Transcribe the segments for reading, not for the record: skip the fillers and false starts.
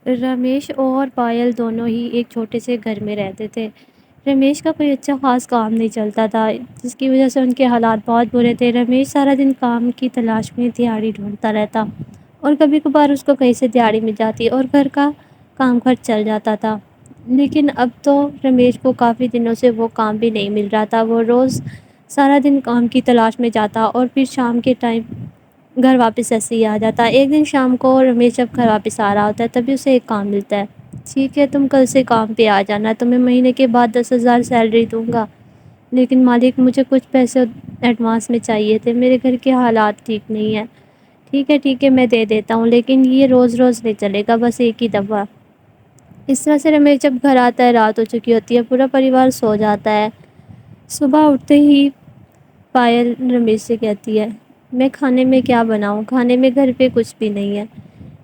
رمیش اور پائل دونوں ہی ایک چھوٹے سے گھر میں رہتے تھے۔ رمیش کا کوئی اچھا خاص کام نہیں چلتا تھا، جس کی وجہ سے ان کے حالات بہت برے تھے۔ رمیش سارا دن کام کی تلاش میں دیہڑی ڈھونڈتا رہتا اور کبھی کبھار اس کو کہیں سے دیہڑی مل جاتی اور گھر کا کام خرچ چل جاتا تھا۔ لیکن اب تو رمیش کو کافی دنوں سے وہ کام بھی نہیں مل رہا تھا۔ وہ روز سارا دن کام کی تلاش میں جاتا اور پھر شام کے ٹائم گھر واپس ایسے ہی آ جاتا۔ ایک دن شام کو رمیش جب گھر واپس آ رہا ہوتا ہے تبھی اسے ایک کام ملتا ہے۔ ٹھیک ہے، تم کل سے کام پہ آ جانا، تمہیں مہینے کے بعد 10,000 سیلری دوں گا، لیکن مالک مجھے کچھ پیسے ایڈوانس میں چاہیے تھے، میرے گھر کے حالات ٹھیک نہیں ہیں۔ ٹھیک ہے میں دے دیتا ہوں، لیکن یہ روز روز نہیں چلے گا، بس ایک ہی دفعہ۔ اس طرح سے رمیش جب گھر آتا ہے رات ہو چکی ہوتی ہے، پورا پریوار سو جاتا ہے۔ صبح اٹھتے ہی پائل رمیش سے کہتی ہے، میں کھانے میں کیا بناؤں؟ کھانے میں گھر پہ کچھ بھی نہیں ہے۔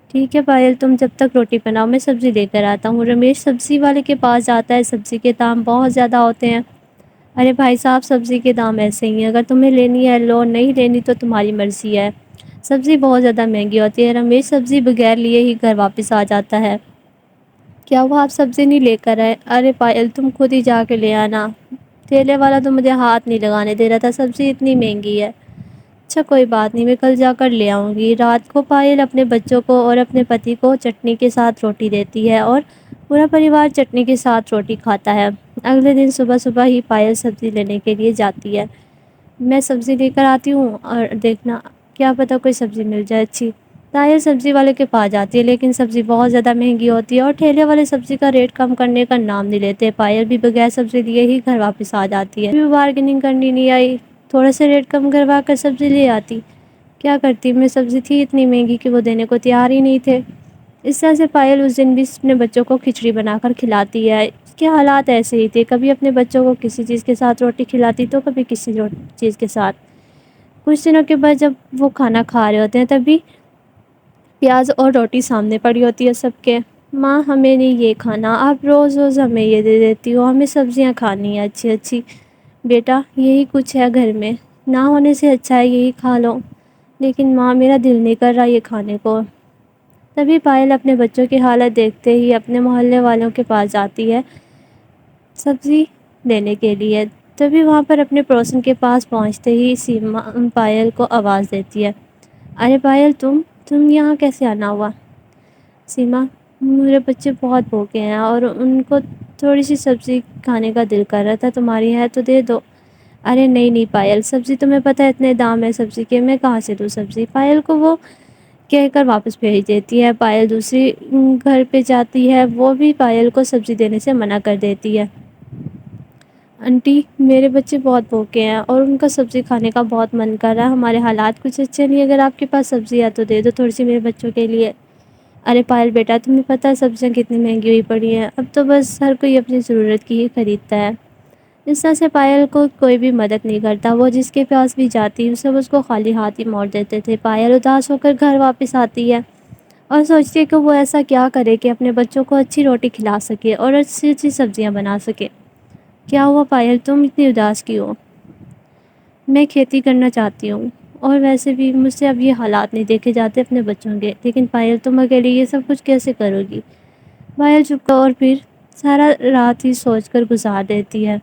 ٹھیک ہے پائل، تم جب تک روٹی بناؤ میں سبزی لے کر آتا ہوں۔ رمیش سبزی والے کے پاس جاتا ہے۔ سبزی کے دام بہت زیادہ ہوتے ہیں۔ ارے بھائی صاحب، سبزی کے دام ایسے ہی ہیں، اگر تمہیں لینی ہے لو، نہیں لینی تو تمہاری مرضی ہے، سبزی بہت زیادہ مہنگی ہوتی ہے۔ رمیش سبزی بغیر لیے ہی گھر واپس آ جاتا ہے۔ کیا وہ آپ سبزی نہیں لے کر آئے؟ ارے پائل، تم خود ہی جا کے لے آنا، ٹھیلے والا تو مجھے ہاتھ نہیں لگانے دے رہا تھا، سبزی اتنی مہنگی ہے۔ اچھا کوئی بات نہیں، میں کل جا کر لے آؤں گی۔ رات کو پائل اپنے بچوں کو اور اپنے پتی کو چٹنی کے ساتھ روٹی دیتی ہے اور پورا پریوار چٹنی کے ساتھ روٹی کھاتا ہے۔ اگلے دن صبح صبح ہی پائل سبزی لینے کے لیے جاتی ہے۔ میں سبزی لے کر آتی ہوں اور دیکھنا کیا پتہ کوئی سبزی مل جائے اچھی۔ پائل سبزی والے کے پاس جاتی ہے، لیکن سبزی بہت زیادہ مہنگی ہوتی ہے اور ٹھیلے والے سبزی کا ریٹ کم کرنے کا نام نہیں لیتے۔ پائل بھی بغیر سبزی لیے ہی گھر واپس آ جاتی ہے۔ بارگیننگ کرنی نہیں آئی، تھوڑا سا ریٹ کم کروا کر سبزی لے آتی۔ کیا کرتی، میں سبزی تھی اتنی مہنگی کہ وہ دینے کو تیار ہی نہیں تھے۔ اس طرح سے پائل اس دن بھی اپنے بچوں کو کھچڑی بنا کر کھلاتی ہے۔ اس کے حالات ایسے ہی تھے، کبھی اپنے بچوں کو کسی چیز کے ساتھ روٹی کھلاتی تو کبھی کسی چیز کے ساتھ۔ کچھ دنوں کے بعد جب وہ کھانا کھا رہے ہوتے ہیں تبھی پیاز اور روٹی سامنے پڑی ہوتی ہے سب کے۔ ماں ہمیں نہیں یہ کھانا، آپ روز روز ہمیں یہ دے دیتی ہو، ہمیں سبزیاں کھانی ہیں اچھی اچھی۔ بیٹا یہی کچھ ہے گھر میں، نہ ہونے سے اچھا ہے یہی کھا لو۔ لیکن ماں میرا دل نہیں کر رہا یہ کھانے کو۔ تبھی پائل اپنے بچوں کی حالت دیکھتے ہی اپنے محلے والوں کے پاس جاتی ہے سبزی لینے کے لیے۔ تبھی وہاں پر اپنے پڑوسن کے پاس پہنچتے ہی سیما پائل کو آواز دیتی ہے، ارے پائل تم یہاں کیسے آنا ہوا؟ سیما، میرے بچے بہت بھوکے ہیں اور ان کو تھوڑی سی سبزی کھانے کا دل کر رہا تھا، تمہاری ہے تو دے دو۔ ارے نہیں پائل، سبزی تمہیں پتہ ہے اتنے دام ہے سبزی کے، میں کہاں سے دوں سبزی؟ پائل کو وہ کہہ کر واپس بھیج دیتی ہے۔ پائل دوسری گھر پہ جاتی ہے، وہ بھی پائل کو سبزی دینے سے منع کر دیتی ہے۔ آنٹی میرے بچے بہت بھوکے ہیں اور ان کا سبزی کھانے کا بہت من کر رہا ہے، ہمارے حالات کچھ اچھے نہیں، اگر آپ کے پاس سبزی ہے تو دے دو تھوڑی سی میرے بچوں کے لیے۔ ارے پائل بیٹا، تمہیں پتہ ہے سبزیاں کتنی مہنگی ہوئی پڑی ہیں، اب تو بس ہر کوئی اپنی ضرورت کی ہی خریدتا ہے۔ اس طرح سے پائل کو کوئی بھی مدد نہیں کرتا، وہ جس کے پاس بھی جاتی سب اس کو خالی ہاتھ ہی موڑ دیتے تھے۔ پائل اداس ہو کر گھر واپس آتی ہے اور سوچتی ہے کہ وہ ایسا کیا کرے کہ اپنے بچوں کو اچھی روٹی کھلا سکے اور اچھی اچھی سبزیاں بنا سکے۔ کیا ہوا پائل، تم اتنی اداس کیوں ہو؟ میں کھیتی کرنا چاہتی ہوں اور ویسے بھی مجھ سے اب یہ حالات نہیں دیکھے جاتے اپنے بچوں کے، لیکن پائل تم اکیلے یہ سب کچھ کیسے کرو گی؟ پائل چپ کر اور پھر سارا رات ہی سوچ کر گزار دیتی ہے۔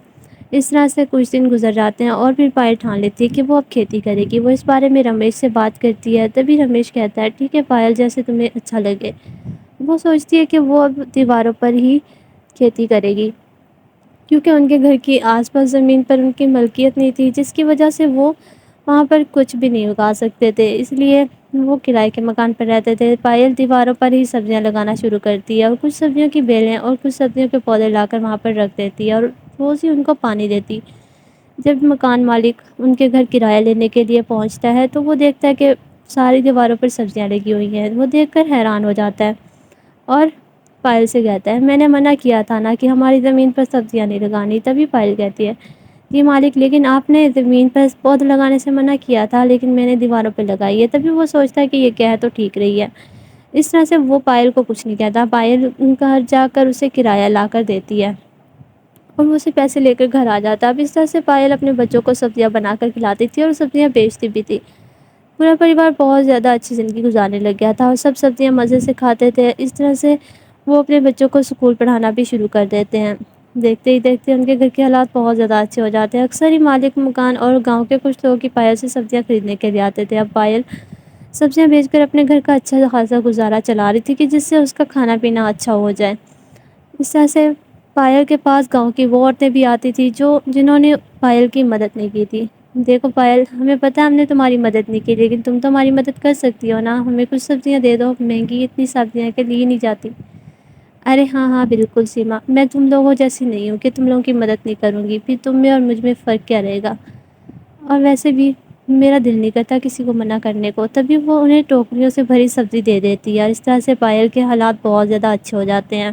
اس طرح سے کچھ دن گزر جاتے ہیں اور پھر پائل ٹھان لیتی ہے کہ وہ اب کھیتی کرے گی۔ وہ اس بارے میں رمیش سے بات کرتی ہے، تبھی رمیش کہتا ہے ٹھیک ہے پائل، جیسے تمہیں اچھا لگے۔ وہ سوچتی ہے کہ وہ اب دیواروں پر ہی کھیتی کرے گی، کیونکہ ان کے گھر کی آس پاس زمین پر ان کی ملکیت نہیں تھی، جس کی وجہ سے وہ وہاں پر کچھ بھی نہیں اگا سکتے تھے، اس لیے وہ کرائے کے مکان پر رہتے تھے۔ پائل دیواروں پر ہی سبزیاں لگانا شروع کرتی ہے اور کچھ سبزیوں کی بیلیں اور کچھ سبزیوں کے پودے لا کر وہاں پر رکھ دیتی ہے اور روز ہی ان کو پانی دیتی۔ جب مکان مالک ان کے گھر کرایہ لینے کے لیے پہنچتا ہے تو وہ دیکھتا ہے کہ ساری دیواروں پر سبزیاں لگی ہوئی ہیں۔ وہ دیکھ کر حیران ہو جاتا ہے اور پائل سے کہتا ہے، میں نے منع کیا تھا نا کہ ہماری زمین پر سبزیاں نہیں لگانی۔ تبھی پائل کہتی ہے، جی مالک، لیکن آپ نے زمین پر پودے لگانے سے منع کیا تھا، لیکن میں نے دیواروں پہ لگائی ہے۔ تبھی وہ سوچتا ہے کہ یہ کہہ تو ٹھیک رہی ہے۔ اس طرح سے وہ پائل کو کچھ نہیں کہتا۔ پائل ان کا گھر جا کر اسے کرایہ لا کر دیتی ہے اور وہ اسے پیسے لے کر گھر آ جاتا ہے۔ اب اس طرح سے پائل اپنے بچوں کو سبزیاں بنا کر کھلاتی تھی اور سبزیاں بیچتی بھی تھی۔ پورا پریوار بہت زیادہ اچھی زندگی گزارنے لگ گیا تھا اور سب سبزیاں مزے سے کھاتے تھے۔ اس طرح سے وہ اپنے بچوں کو اسکول پڑھانا بھی شروع کر دیتے ہیں۔ دیکھتے ہی دیکھتے ان کے گھر کے حالات بہت زیادہ اچھے ہو جاتے ہیں۔ اکثر ہی مالک مکان اور گاؤں کے کچھ لوگ کی پائل سے سبزیاں خریدنے کے لیے آتے تھے۔ اب پائل سبزیاں بیچ کر اپنے گھر کا اچھا خاصا گزارا چلا رہی تھی کہ جس سے اس کا کھانا پینا اچھا ہو جائے۔ اس طرح سے پائل کے پاس گاؤں کی وہ عورتیں بھی آتی تھی جنہوں نے پائل کی مدد نہیں کی تھی۔ دیکھو پائل، ہمیں پتہ ہے ہم نے تمہاری مدد نہیں کی، لیکن تم تو ہماری مدد کر سکتی ہو نا، ہمیں کچھ سبزیاں دے دو، مہنگی اتنی سبزیاں کہ لی نہیں جاتی۔ ارے ہاں ہاں بالکل سیما، میں تم لوگوں جیسی نہیں ہوں کہ تم لوگوں کی مدد نہیں کروں گی، پھر تم میں اور مجھ میں فرق کیا رہے گا؟ اور ویسے بھی میرا دل نہیں کرتا کسی کو منع کرنے کو، تبھی وہ انہیں ٹوکریوں سے بھری سبزی دے دیتی ہے، اور اس طرح سے پائل کے حالات بہت زیادہ اچھے ہو جاتے ہیں۔